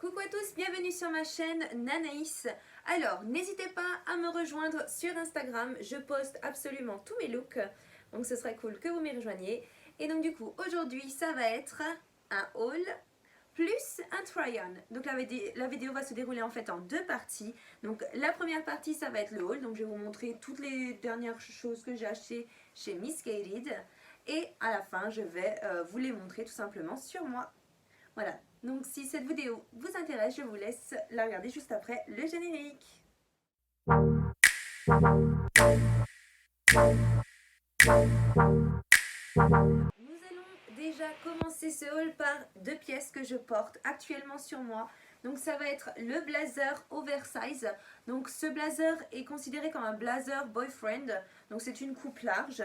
Coucou à tous, bienvenue sur ma chaîne Nanaïs. Alors, n'hésitez pas à me rejoindre sur Instagram, je poste absolument tous mes looks, donc ce serait cool que vous m'y rejoigniez. Et donc du coup, aujourd'hui, ça va être un haul plus un try-on. Donc la vidéo va se dérouler en fait en deux parties. Donc la première partie, ça va être le haul, donc je vais vous montrer toutes les dernières choses que j'ai achetées chez Missguided. Et à la fin, je vais vous les montrer tout simplement sur moi. Voilà, donc si cette vidéo vous intéresse, je vous laisse la regarder juste après le générique. Nous allons déjà commencer ce haul par deux pièces que je porte actuellement sur moi. Donc ça va être le blazer oversize. Donc ce blazer est considéré comme un blazer boyfriend. Donc c'est une coupe large.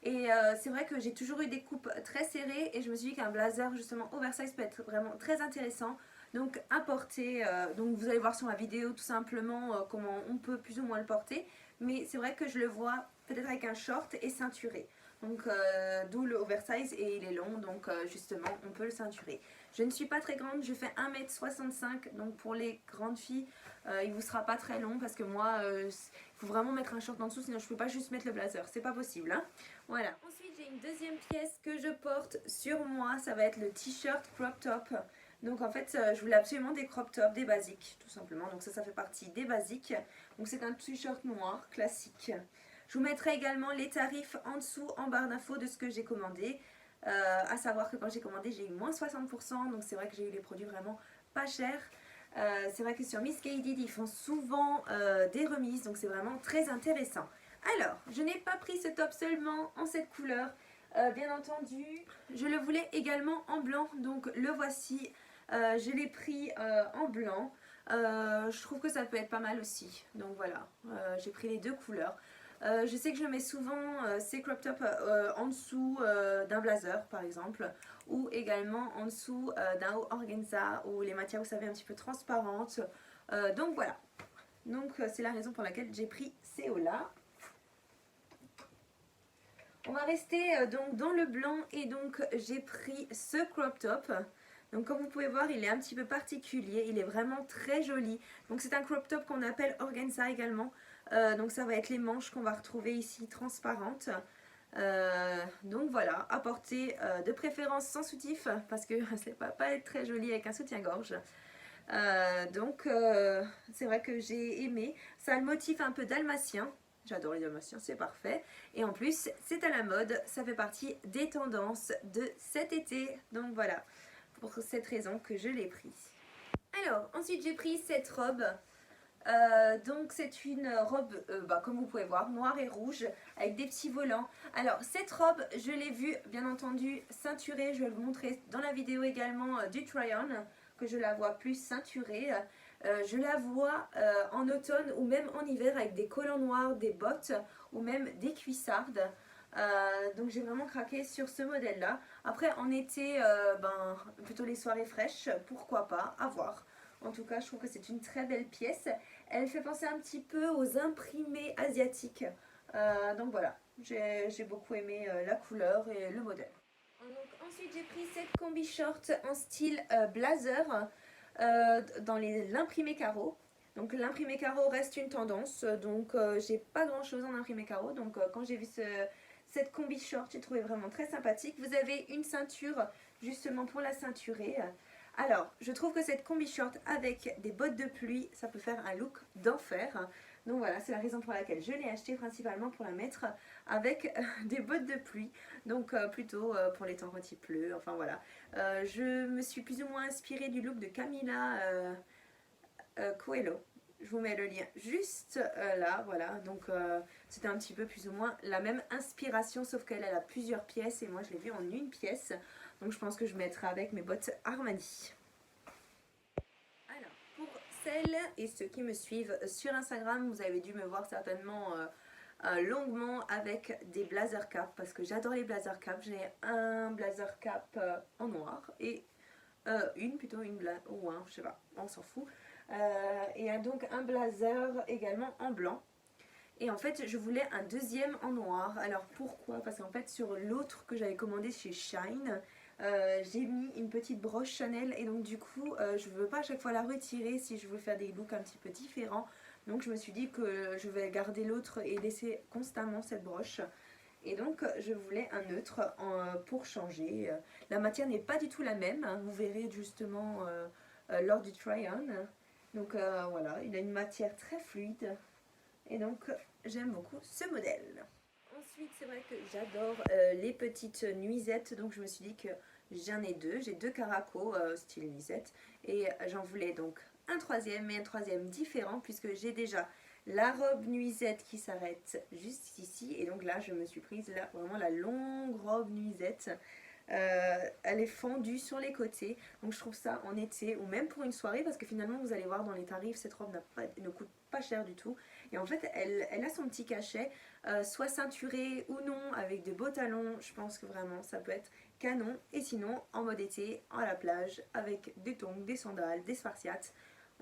Et c'est vrai que j'ai toujours eu des coupes très serrées et je me suis dit qu'un blazer justement oversize peut être vraiment très intéressant. Donc à porter, donc vous allez voir sur ma vidéo tout simplement comment on peut plus ou moins le porter. Mais c'est vrai que je le vois peut-être avec un short et ceinturé. Donc d'où le oversize et il est long, donc justement on peut le ceinturer. Je ne suis pas très grande, je fais 1m65, donc pour les grandes filles il vous sera pas très long parce que moi il faut vraiment mettre un short en dessous, sinon je peux pas juste mettre le blazer, c'est pas possible hein. Voilà. Ensuite j'ai une deuxième pièce que je porte sur moi, ça va être le t-shirt crop top. Donc en fait je voulais absolument des crop tops, des basiques tout simplement, donc ça fait partie des basiques. Donc c'est un t-shirt noir classique. Je vous mettrai également les tarifs en dessous en barre d'infos de ce que j'ai commandé. À savoir que quand j'ai commandé j'ai eu moins 60%, donc c'est vrai que j'ai eu les produits vraiment pas chers. C'est vrai que sur Missguided ils font souvent des remises, donc c'est vraiment très intéressant. Alors, je n'ai pas pris ce top seulement en cette couleur, bien entendu. Je le voulais également en blanc, donc le voici. Je l'ai pris en blanc. Je trouve que ça peut être pas mal aussi. Donc voilà, j'ai pris les deux couleurs. Je sais que je mets souvent ces crop tops en dessous d'un blazer par exemple, ou également en dessous d'un haut organza où les matières vous savez un petit peu transparentes. Donc voilà, donc c'est la raison pour laquelle j'ai pris ces hauts là. On va rester donc dans le blanc et donc j'ai pris ce crop top. Donc comme vous pouvez voir il est un petit peu particulier, il est vraiment très joli. Donc c'est un crop top qu'on appelle organza également. Donc ça va être les manches qu'on va retrouver ici transparentes. Donc voilà, à porter de préférence sans soutif parce que ça va pas être très joli avec un soutien-gorge. C'est vrai que j'ai aimé. Ça a le motif un peu dalmatien. J'adore les dalmatiens, c'est parfait. Et en plus, c'est à la mode. Ça fait partie des tendances de cet été. Donc voilà, pour cette raison que je l'ai pris. Alors, ensuite j'ai pris cette robe. Donc c'est une robe, comme vous pouvez voir, noire et rouge avec des petits volants. Alors cette robe, je l'ai vue bien entendu ceinturée, je vais vous montrer dans la vidéo également du try-on, que je la vois plus ceinturée. Je la vois en automne ou même en hiver avec des collants noirs, des bottes ou même des cuissardes. Donc j'ai vraiment craqué sur ce modèle là. Après en été, plutôt les soirées fraîches, pourquoi pas, à voir. En tout cas, je trouve que c'est une très belle pièce. Elle fait penser un petit peu aux imprimés asiatiques. Donc voilà, j'ai beaucoup aimé la couleur et le modèle. Donc, ensuite, j'ai pris cette combi short en style blazer dans l'imprimé carreau. Donc l'imprimé carreau reste une tendance, donc j'ai pas grand chose en imprimé carreau. Donc quand j'ai vu cette combi short, j'ai trouvé vraiment très sympathique. Vous avez une ceinture justement pour la ceinturer. Alors, je trouve que cette combi short avec des bottes de pluie, ça peut faire un look d'enfer. Donc voilà, c'est la raison pour laquelle je l'ai acheté principalement pour la mettre avec des bottes de pluie. Donc plutôt pour les temps quand il pleut, enfin voilà. Je me suis plus ou moins inspirée du look de Camila Coelho. Je vous mets le lien juste là, voilà. Donc c'était un petit peu plus ou moins la même inspiration, sauf qu'elle a plusieurs pièces et moi je l'ai vue en une pièce. Donc je pense que je mettrai avec mes bottes Armani. Alors, pour celles et ceux qui me suivent sur Instagram, vous avez dû me voir certainement longuement avec des blazer caps parce que j'adore les blazer caps. J'ai un blazer cap en noir et une blazer, ou un, je sais pas, on s'en fout. Et donc un blazer également en blanc. Et en fait, je voulais un deuxième en noir. Alors pourquoi? Parce qu'en fait, sur l'autre que j'avais commandé chez Shine, j'ai mis une petite broche Chanel et donc du coup je veux pas à chaque fois la retirer si je veux faire des looks un petit peu différents. Donc je me suis dit que je vais garder l'autre et laisser constamment cette broche. Et donc je voulais un neutre pour changer. La matière n'est pas du tout la même, hein, vous verrez justement lors du try-on. Donc voilà, il a une matière très fluide et donc j'aime beaucoup ce modèle. Ensuite, c'est vrai que j'adore les petites nuisettes, donc je me suis dit que j'en ai deux. J'ai deux caracos style nuisette et j'en voulais donc un troisième, mais un troisième différent puisque j'ai déjà la robe nuisette qui s'arrête juste ici et donc là je me suis prise là, vraiment la longue robe nuisette. Elle est fendue sur les côtés, donc je trouve ça en été ou même pour une soirée parce que finalement vous allez voir dans les tarifs cette robe ne coûte pas cher du tout et en fait elle a son petit cachet, soit ceinturée ou non avec de beaux talons. Je pense que vraiment ça peut être canon et sinon en mode été à la plage avec des tongs, des sandales, des spartiates,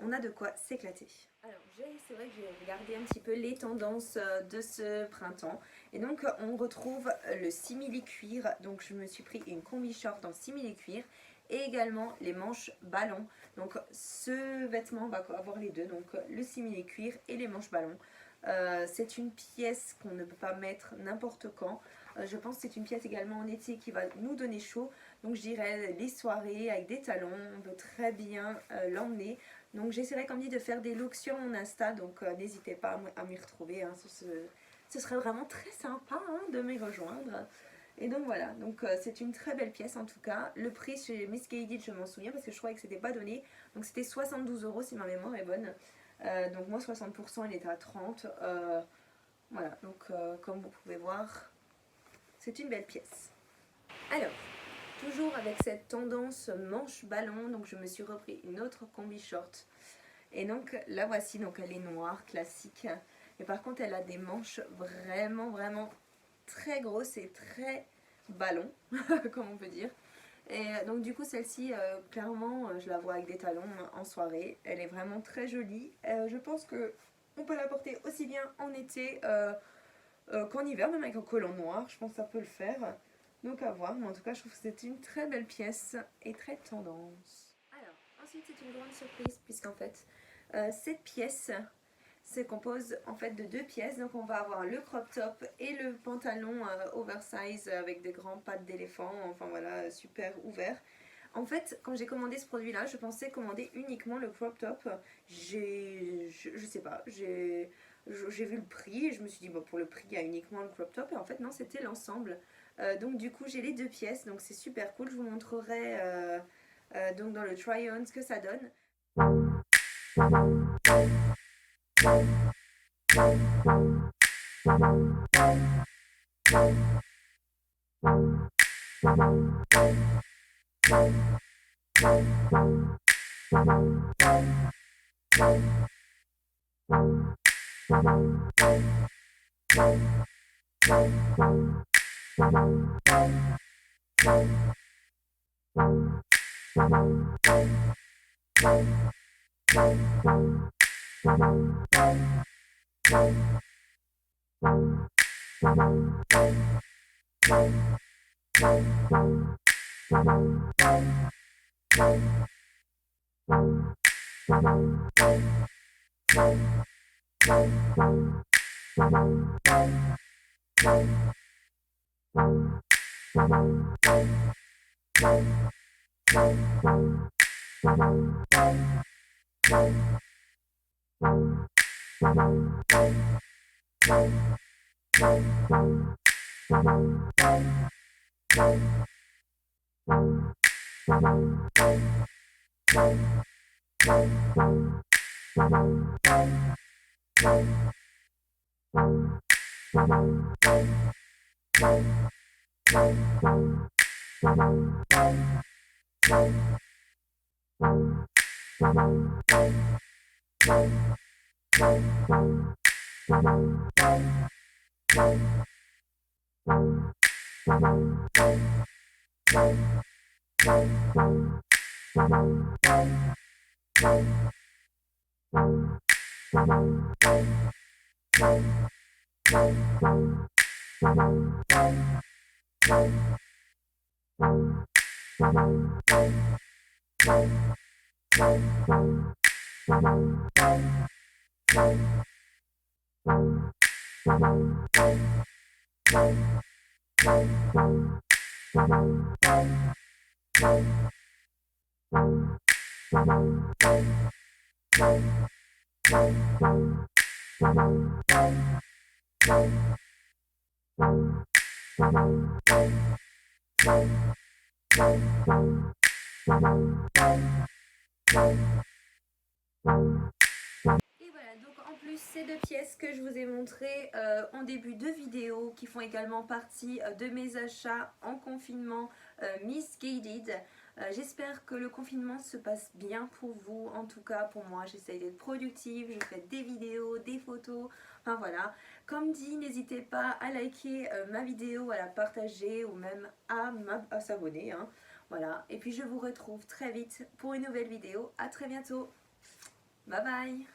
on a de quoi s'éclater. Alors c'est vrai que j'ai regardé un petit peu les tendances de ce printemps et donc on retrouve le simili cuir, donc je me suis pris une combi short en simili cuir et également les manches ballon. Donc ce vêtement va avoir les deux, donc le simili cuir et les manches ballon. C'est une pièce qu'on ne peut pas mettre n'importe quand. Je pense que c'est une pièce également en été qui va nous donner chaud. Donc je dirais les soirées avec des talons, on peut très bien l'emmener. Donc j'essaierai comme dit de faire des looks sur mon Insta, donc n'hésitez pas à m'y retrouver. Hein. Ce serait vraiment très sympa hein, de m'y rejoindre. Et donc voilà, donc c'est une très belle pièce en tout cas. Le prix chez Miss Guided, je m'en souviens parce que je croyais que c'était pas donné. Donc c'était 72 € si ma mémoire est bonne. Donc moi 60% il était à 30. Voilà, donc comme vous pouvez voir, c'est une belle pièce. Alors, toujours avec cette tendance manche ballon, donc je me suis repris une autre combi short. Et donc la voici, donc elle est noire, classique. Mais par contre elle a des manches vraiment très grosses et très ballon, comme on peut dire. Et donc du coup celle-ci, clairement, je la vois avec des talons en soirée. Elle est vraiment très jolie. Je pense que on peut la porter aussi bien en été qu'en hiver, même avec un collant noir. Je pense que ça peut le faire. Donc à voir. Mais en tout cas, je trouve que c'est une très belle pièce et très tendance. Alors, ensuite c'est une grande surprise puisqu'en fait, cette pièce se compose en fait de deux pièces. Donc on va avoir le crop top et le pantalon oversize avec des grands pattes d'éléphant, enfin voilà, super ouvert. En fait, quand j'ai commandé ce produit là, je pensais commander uniquement le crop top. Je sais pas, j'ai vu le prix et je me suis dit bon, pour le prix il y a uniquement le crop top et en fait non, c'était l'ensemble. Donc du coup j'ai les deux pièces, donc c'est super cool. Je vous montrerai donc dans le try on ce que ça donne. Et voilà, donc en plus ces deux pièces que je vous ai montrées en début de vidéo, qui font également partie de mes achats en confinement Missguided. J'espère que le confinement se passe bien pour vous. En tout cas pour moi, j'essaye d'être productive, je fais des vidéos, des photos, enfin voilà. Comme dit, n'hésitez pas à liker ma vidéo, à la partager ou même à s'abonner, hein. Voilà, et puis je vous retrouve très vite pour une nouvelle vidéo. À très bientôt. Bye bye.